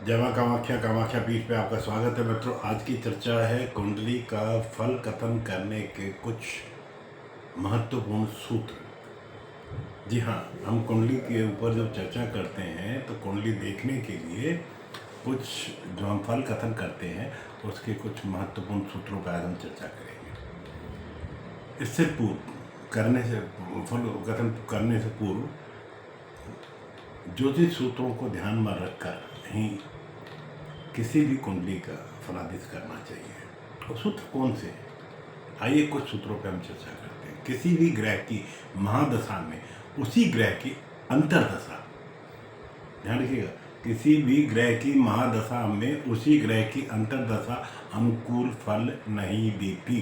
जय मां कामाख्या कामाख्या पीठ पे आपका स्वागत है मित्रों। आज की चर्चा है कुंडली का फल कथन करने के कुछ महत्वपूर्ण सूत्र। जी हाँ, हम कुंडली के ऊपर जब चर्चा करते हैं तो कुंडली देखने के लिए कुछ जो हम फल कथन करते हैं उसके कुछ महत्वपूर्ण सूत्रों पर आज हम चर्चा करेंगे। इससे पूर्व फल कथन करने से पूर्व ज्योतिष सूत्रों को ध्यान में रखकर ही किसी भी कुंडली का फलादेश करना चाहिए। और सूत्र कौन से? आइए कुछ सूत्रों पर हम चर्चा करते हैं। किसी भी ग्रह की महादशा में उसी ग्रह की अंतर्दशा, ध्यान रखिएगा, किसी भी ग्रह की महादशा में उसी ग्रह की अंतर्दशा अनुकूल फल नहीं देती।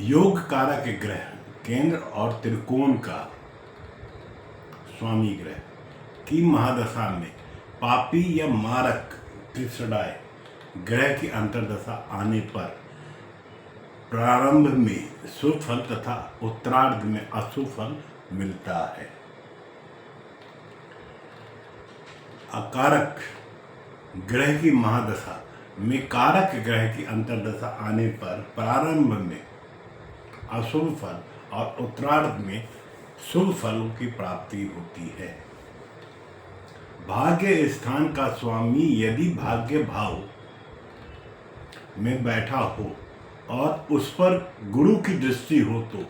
योग कारक ग्रह केंद्र और त्रिकोण का स्वामी ग्रह की महादशा में पापी या मारक त्रिसडाय ग्रह की अंतर्दशा आने पर प्रारंभ में शुभ फल तथा उत्तरार्ध में अशुभ फल मिलता है। अकारक ग्रह की महादशा में कारक ग्रह की अंतर्दशा आने पर प्रारंभ में अशुभ फल और उत्तरार्ध में शुभ फलों की प्राप्ति होती है। भाग्य स्थान का स्वामी यदि भाग्य भाव में बैठा हो और उस पर गुरु की दृष्टि हो तो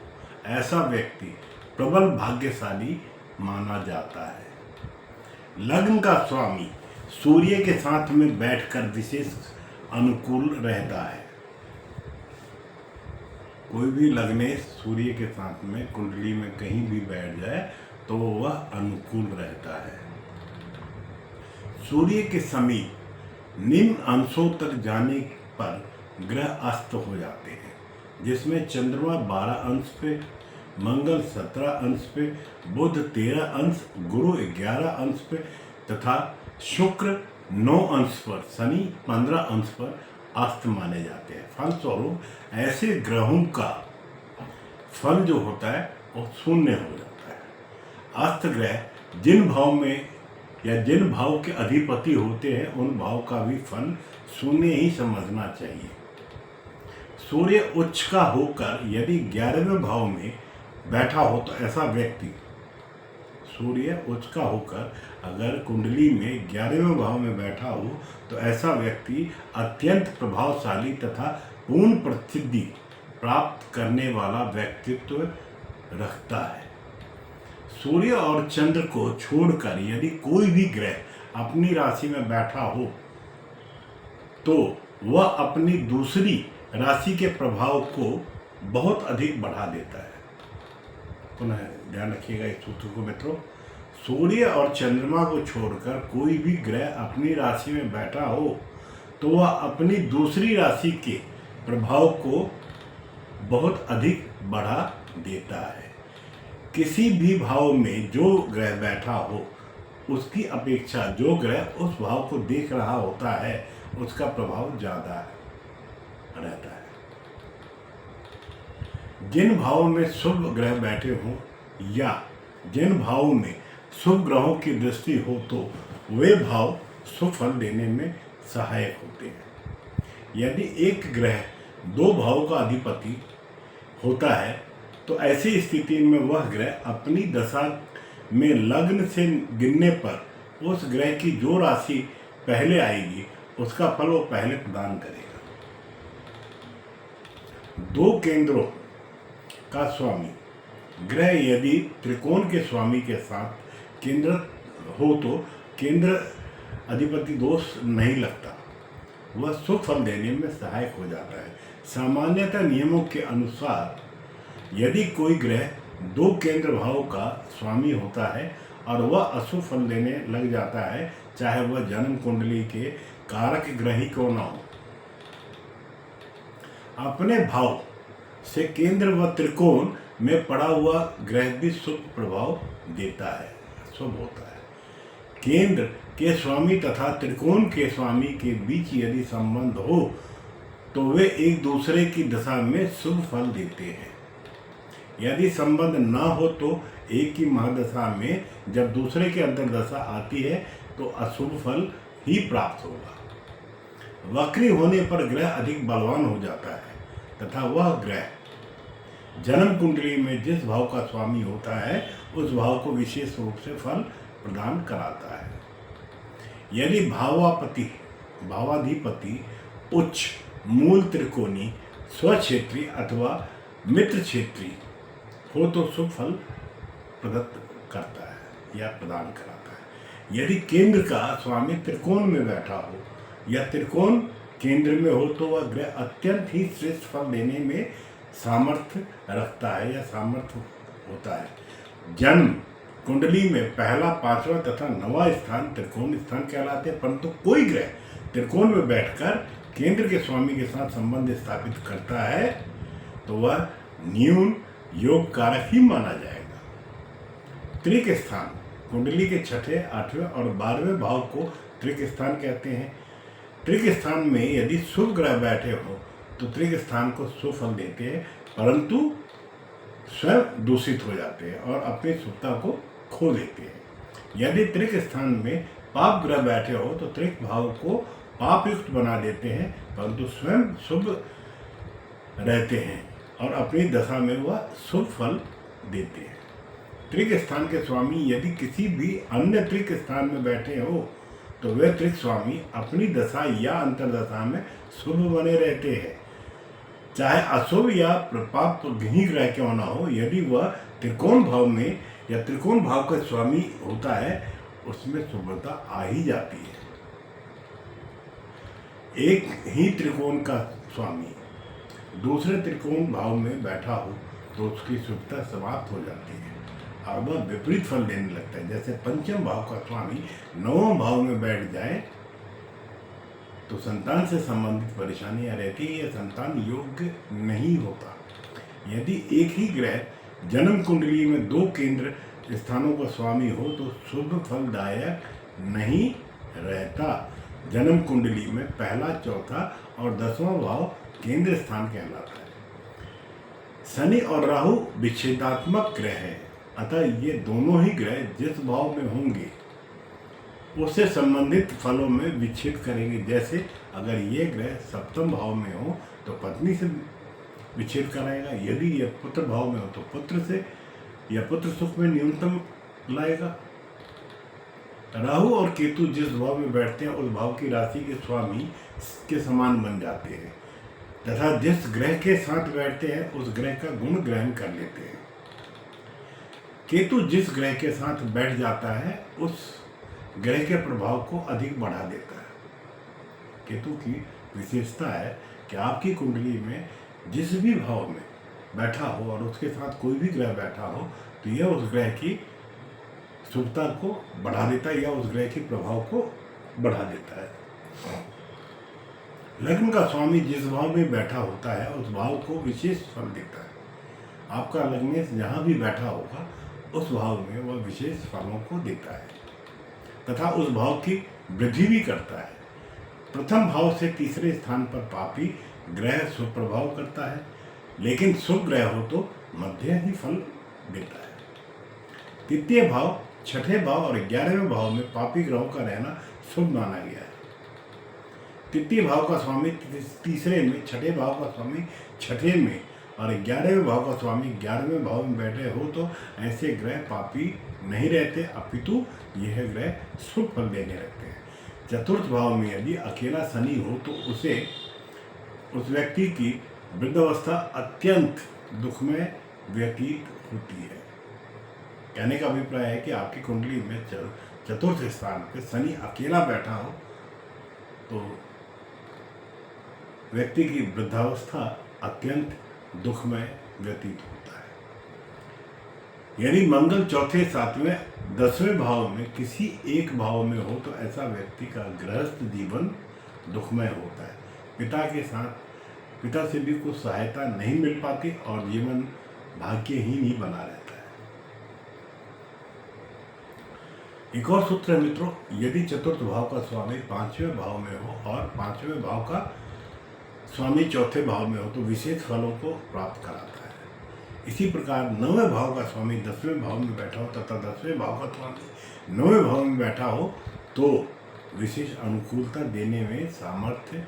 ऐसा व्यक्ति प्रबल भाग्यशाली माना जाता है। लग्न का स्वामी सूर्य के साथ में बैठकर विशेष अनुकूल रहता है। कोई भी लग्नेश सूर्य के साथ में कुंडली में कहीं भी बैठ जाए तो वह अनुकूल रहता है। सूर्य के समीप निम्न अंशों तक जाने पर ग्रह अस्त हो जाते हैं, जिसमें चंद्रमा 12 अंश पे, मंगल 17 अंश पे, बुध 13 अंश, गुरु 11 अंश पे तथा शुक्र 9 अंश पर, शनि 15 अंश पर अस्त माने जाते हैं। फलस्वरूप ऐसे ग्रहों का फल जो होता है वो शून्य हो जाता है। अस्त ग्रह जिन भाव में या जिन भाव के अधिपति होते हैं उन भाव का भी फल शून्य ही समझना चाहिए। सूर्य उच्च का होकर यदि 11वें भाव में बैठा हो तो ऐसा व्यक्ति, सूर्य उच्च का होकर अगर कुंडली में 11वें भाव में बैठा हो तो ऐसा व्यक्ति अत्यंत प्रभावशाली तथा पूर्ण प्रसिद्धि प्राप्त करने वाला व्यक्तित्व रखता है। सूर्य और चंद्र को छोड़कर यदि कोई भी ग्रह अपनी राशि में बैठा हो तो वह अपनी दूसरी राशि के प्रभाव को बहुत अधिक बढ़ा देता है। पुनः ध्यान रखिएगा इस सूत्र को मित्रों। सूर्य और चंद्रमा को छोड़कर कोई भी ग्रह अपनी राशि में बैठा हो तो वह अपनी दूसरी राशि के प्रभाव को बहुत अधिक बढ़ा देता है। किसी भी भाव में जो ग्रह बैठा हो उसकी अपेक्षा जो ग्रह उस भाव को देख रहा होता है उसका प्रभाव ज़्यादा रहता है। जिन भावों में शुभ ग्रह बैठे हों या जिन भावों में शुभ ग्रहों की दृष्टि हो तो वे भाव शुभ फल देने में सहायक होते हैं। यदि एक ग्रह 2 भाव का अधिपति होता है तो ऐसी स्थिति में वह ग्रह अपनी दशा में लग्न से गिनने पर उस ग्रह की जो राशि पहले आएगी उसका फल वो पहले प्रदान करेगा। 2 केंद्रों का स्वामी ग्रह यदि त्रिकोण के स्वामी के साथ केंद्र हो तो केंद्र अधिपति दोष नहीं लगता, वह शुभ फल देने में सहायक हो जाता है। सामान्यतः नियमों के अनुसार यदि कोई ग्रह 2 केंद्र भाव का स्वामी होता है और वह अशुभ फल देने लग जाता है, चाहे वह जन्म कुंडली के कारक ग्रह ही क्यों न हो, अपने भाव से केंद्र व त्रिकोण में पड़ा हुआ ग्रह भी शुभ प्रभाव देता है, शुभ होता है। केंद्र के स्वामी तथा त्रिकोण के स्वामी के बीच यदि संबंध हो तो वे एक दूसरे की दशा में शुभ फल देते हैं। यदि संबंध ना हो तो एक की महादशा में जब दूसरे की अंतर्दशा आती है तो अशुभ फल ही प्राप्त होगा। वक्री होने पर ग्रह अधिक बलवान हो जाता है तथा वह ग्रह जन्म कुंडली में जिस भाव का स्वामी होता है उस भाव को विशेष रूप से फल प्रदान कराता है। यदि भावाधिपति उच्च मूल त्रिकोणी स्वक्षेत्री अथवा मित्र क्षेत्री हो तो शुभ फल प्रदत्त करता है या प्रदान कराता है। यदि केंद्र का स्वामी त्रिकोण में बैठा हो या त्रिकोण केंद्र में हो तो वह ग्रह अत्यंत ही श्रेष्ठ फल देने में सामर्थ्य रखता है या सामर्थ्य होता है। जन्म कुंडली में पहला, पांचवा तथा 9वां स्थान त्रिकोण स्थान कहलाते हैं, परंतु कोई ग्रह त्रिकोण में बैठकर केंद्र के स्वामी के साथ संबंध स्थापित करता है तो वह न्यून योग कारक ही माना जाएगा। त्रिक स्थान कुंडली के छठे, 8वें और 12वें भाव को त्रिक स्थान कहते हैं। त्रिक स्थान में यदि शुभ ग्रह बैठे हो तो त्रिक स्थान को शुभ फल देते हैं, परंतु स्वयं दूषित हो जाते हैं और अपनी शुभता को खो देते हैं। यदि त्रिक स्थान में पाप ग्रह बैठे हो तो त्रिक भाव को पाप युक्त बना देते हैं, परंतु स्वयं शुभ रहते हैं और अपनी दशा में वह शुभ फल देते हैं। त्रिक स्थान के स्वामी यदि किसी भी अन्य त्रिक स्थान में बैठे हो तो वे त्रिक स्वामी अपनी दशा या अंतर्दशा में शुभ बने रहते हैं, चाहे अशुभ या पाप ही ग्रह क्यों ना हो। यदि वह त्रिकोण भाव में या त्रिकोण भाव का स्वामी होता है उसमें शुभता आ ही जाती है। एक ही त्रिकोण का स्वामी दूसरे त्रिकोण भाव में बैठा हो तो उसकी शुभता समाप्त हो जाती है और वह विपरीत फल देने लगता है। जैसे पंचम भाव का स्वामी 9वें भाव में बैठ जाए तो संतान से संबंधित परेशानियां रहती है या संतान योग्य नहीं होता। यदि एक ही ग्रह जन्म कुंडली में 2 केंद्र स्थानों का स्वामी हो तो शुभ फलदायक नहीं रहता। जन्म कुंडली में पहला, चौथा और 10वां भाव केंद्र स्थान कहलाता है। शनि और राहु विच्छेदात्मक ग्रह है, अतः ये दोनों ही ग्रह जिस भाव में होंगे उससे संबंधित फलों में विच्छेद करेंगे। जैसे अगर ये ग्रह सप्तम भाव में हो तो पत्नी से विच्छेद कराएगा, यदि यह पुत्र भाव में हो तो पुत्र से या पुत्र सुख में न्यूनतम लाएगा। राहु और केतु जिस भाव में बैठते हैं उस भाव की राशि के स्वामी के समान बन जाते हैं तथा जिस ग्रह के साथ बैठते हैं उस ग्रह का गुण ग्रहण कर लेते हैं। केतु जिस ग्रह के साथ बैठ जाता है उस ग्रह के प्रभाव को अधिक बढ़ा देता है। केतु की विशेषता है कि आपकी कुंडली में जिस भी भाव में बैठा हो और उसके साथ कोई भी ग्रह बैठा हो तो यह उस ग्रह की शुभता को बढ़ा देता है या उस ग्रह के प्रभाव को बढ़ा देता है। लग्न का स्वामी जिस भाव में बैठा होता है उस भाव को विशेष फल देता है। आपका लग्नेश जहाँ भी बैठा होगा उस भाव में वह विशेष फलों को देता है तथा उस भाव की वृद्धि भी करता है। प्रथम भाव से तीसरे स्थान पर पापी ग्रह शुभ प्रभाव करता है, लेकिन शुभ ग्रह हो तो मध्य ही फल देता है। तृतीय भाव, छठे भाव और 11वें भाव में पापी ग्रहों का रहना शुभ माना गया है। तृतीय भाव का स्वामी तीसरे में, छठे भाव का स्वामी छठे में और 11वें भाव का स्वामी 11वें भाव में बैठे हो तो ऐसे ग्रह पापी नहीं रहते, अपितु यह ग्रह शुभ फल देने लगते हैं। चतुर्थ भाव में यदि अकेला शनि हो तो उस व्यक्ति की वृद्धावस्था अत्यंत दुखमय व्यतीत होती है। कहने का अभिप्राय है कि आपकी कुंडली में चतुर्थ स्थान पे शनि अकेला बैठा हो तो व्यक्ति की वृद्धावस्था अत्यंत दुखमय व्यतीत होता है। यदि मंगल चौथे, 7वें, 10वें भाव में किसी एक भाव में हो तो ऐसा व्यक्ति का गृहस्थ जीवन दुखमय होता है। पिता से भी कुछ सहायता नहीं मिल पाती और जीवन भाग्यहीन ही बना रहता है। एक और सूत्र है मित्रों, यदि चतुर्थ भाव का स्वामी 5वें भाव में हो और 5वें भाव का स्वामी चौथे भाव में हो तो विशेष फलों को प्राप्त कराता है। इसी प्रकार 9वें भाव का स्वामी 10वें भाव में बैठा हो तथा 10वें भाव का स्वामी 9वें भाव में बैठा हो तो विशेष अनुकूलता देने में सामर्थ्य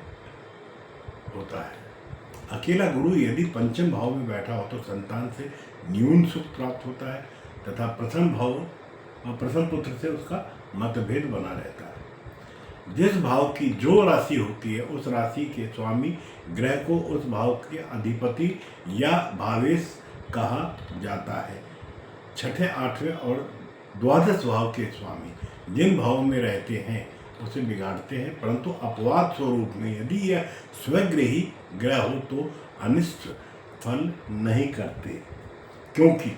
होता है। अकेला गुरु यदि पंचम भाव में बैठा हो तो संतान से न्यून सुख प्राप्त होता है तथा प्रथम भाव और प्रथम पुत्र से उसका मतभेद बना रहता है। जिस भाव की जो राशि होती है उस राशि के स्वामी ग्रह को उस भाव के अधिपति या भावेश कहा जाता है। छठे, आठवें और द्वादश भाव के स्वामी जिन भाव में रहते हैं उसे बिगाड़ते हैं, परंतु अपवाद स्वरूप में यदि यह स्वगृही ग्रह हो तो अनिष्ट फल नहीं करते, क्योंकि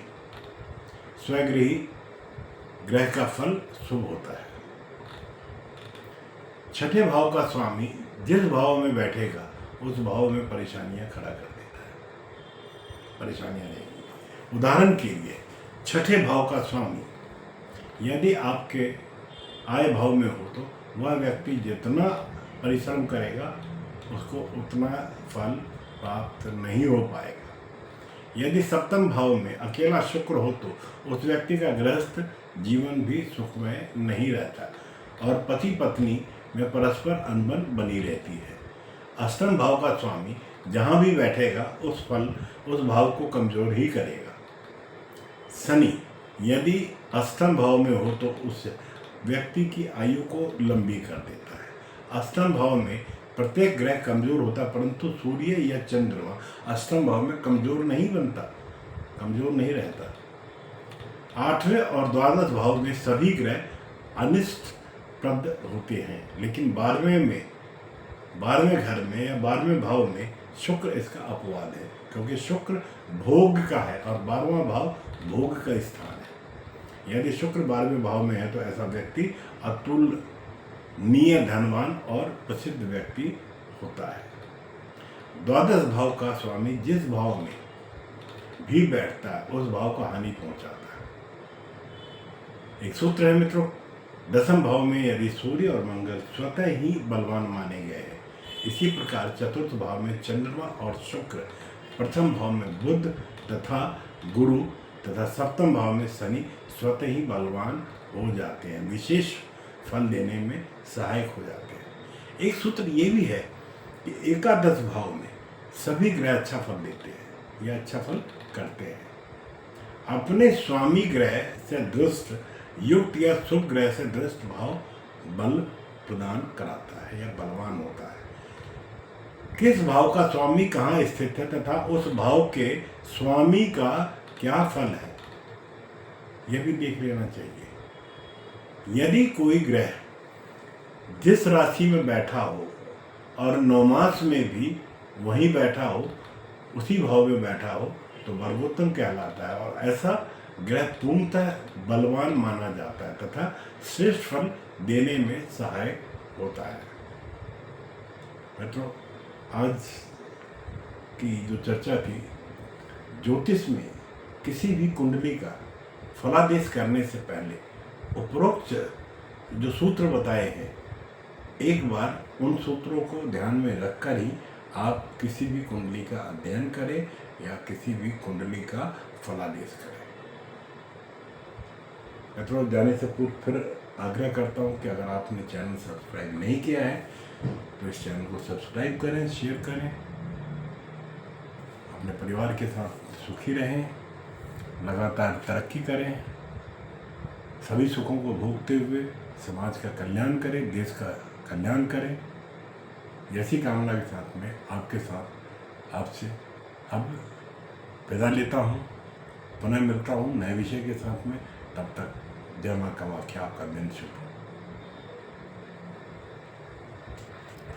स्वगृही ग्रह का फल शुभ होता है। छठे भाव का स्वामी जिस भाव में बैठेगा उस भाव में परेशानियां खड़ा कर देता है, परेशानियां नहीं। उदाहरण के लिए छठे भाव का स्वामी यदि आपके आय भाव में हो तो वह व्यक्ति जितना परिश्रम करेगा उसको उतना फल प्राप्त नहीं हो पाएगा। यदि सप्तम भाव में अकेला शुक्र हो तो उस व्यक्ति का गृहस्थ जीवन भी सुखमय नहीं रहता और पति पत्नी में परस्पर अनबन बनी रहती है। अष्टम भाव का स्वामी जहाँ भी बैठेगा उस भाव को कमजोर ही करेगा। शनि यदि अष्टम भाव में हो तो उस व्यक्ति की आयु को लंबी कर देता है। अष्टम भाव में प्रत्येक ग्रह कमजोर होता है, परंतु सूर्य या चंद्रमा अष्टम भाव में कमजोर नहीं बनता, कमजोर नहीं रहता। आठवें और द्वादश भाव में सभी ग्रह अनिष्ट प्रद होते हैं, लेकिन 12वें घर में या 12वें भाव में शुक्र इसका अपवाद है, क्योंकि शुक्र भोग का है और 12वां भाव भोग का स्थान है। यदि शुक्र 12वें भाव में है तो ऐसा व्यक्ति अतुलनीय धनवान और प्रसिद्ध व्यक्ति होता है। द्वादश भाव का स्वामी जिस भाव में भी बैठता है उस भाव को हानि पहुंचाता है। एक सूत्र है मित्रों, दसम भाव में यदि सूर्य और मंगल स्वतः ही बलवान माने गए हैं, इसी प्रकार चतुर्थ भाव में चंद्रमा और शुक्र, प्रथम भाव में बुध तथा गुरु तथा सप्तम भाव में शनि स्वतः ही बलवान हो जाते हैं, विशेष फल देने में सहायक हो जाते हैं। एक सूत्र ये भी है कि एकादश भाव में सभी ग्रह अच्छा फल देते हैं या अच्छा फल करते हैं। अपने स्वामी ग्रह से दृष्ट युक्त या शुभ ग्रह से दृष्ट भाव बल प्रदान कराता है या बलवान होता है। किस भाव का स्वामी कहाँ स्थित है तथा उस भाव के स्वामी का क्या फल है यह भी देख लेना चाहिए। यदि कोई ग्रह जिस राशि में बैठा हो और 9 मास में भी वहीं बैठा हो, उसी भाव में बैठा हो तो वर्गोत्तम कहलाता है और ऐसा ग्रह पूर्णतः बलवान माना जाता है तथा श्रेष्ठ फल देने में सहायक होता है। मित्रों, आज की जो चर्चा थी, ज्योतिष में किसी भी कुंडली का फलादेश करने से पहले उपरोक्त जो सूत्र बताए हैं, एक बार उन सूत्रों को ध्यान में रखकर ही आप किसी भी कुंडली का अध्ययन करें या किसी भी कुंडली का फलादेश करें। मित्रों, जाने से पूर्व फिर आग्रह करता हूं कि अगर आपने चैनल सब्सक्राइब नहीं किया है तो इस चैनल को सब्सक्राइब करें, शेयर करें, अपने परिवार के साथ सुखी रहें, लगातार तरक्की करें, सभी सुखों को भोगते हुए समाज का कल्याण करें, देश का कल्याण करें। जैसी कामना के साथ में आपके साथ आपसे अब विदा लेता हूँ। पुनः मिलता हूँ नए विषय के साथ में। तब तक जय मां कामाख्या, आपका दिन शुभ हो।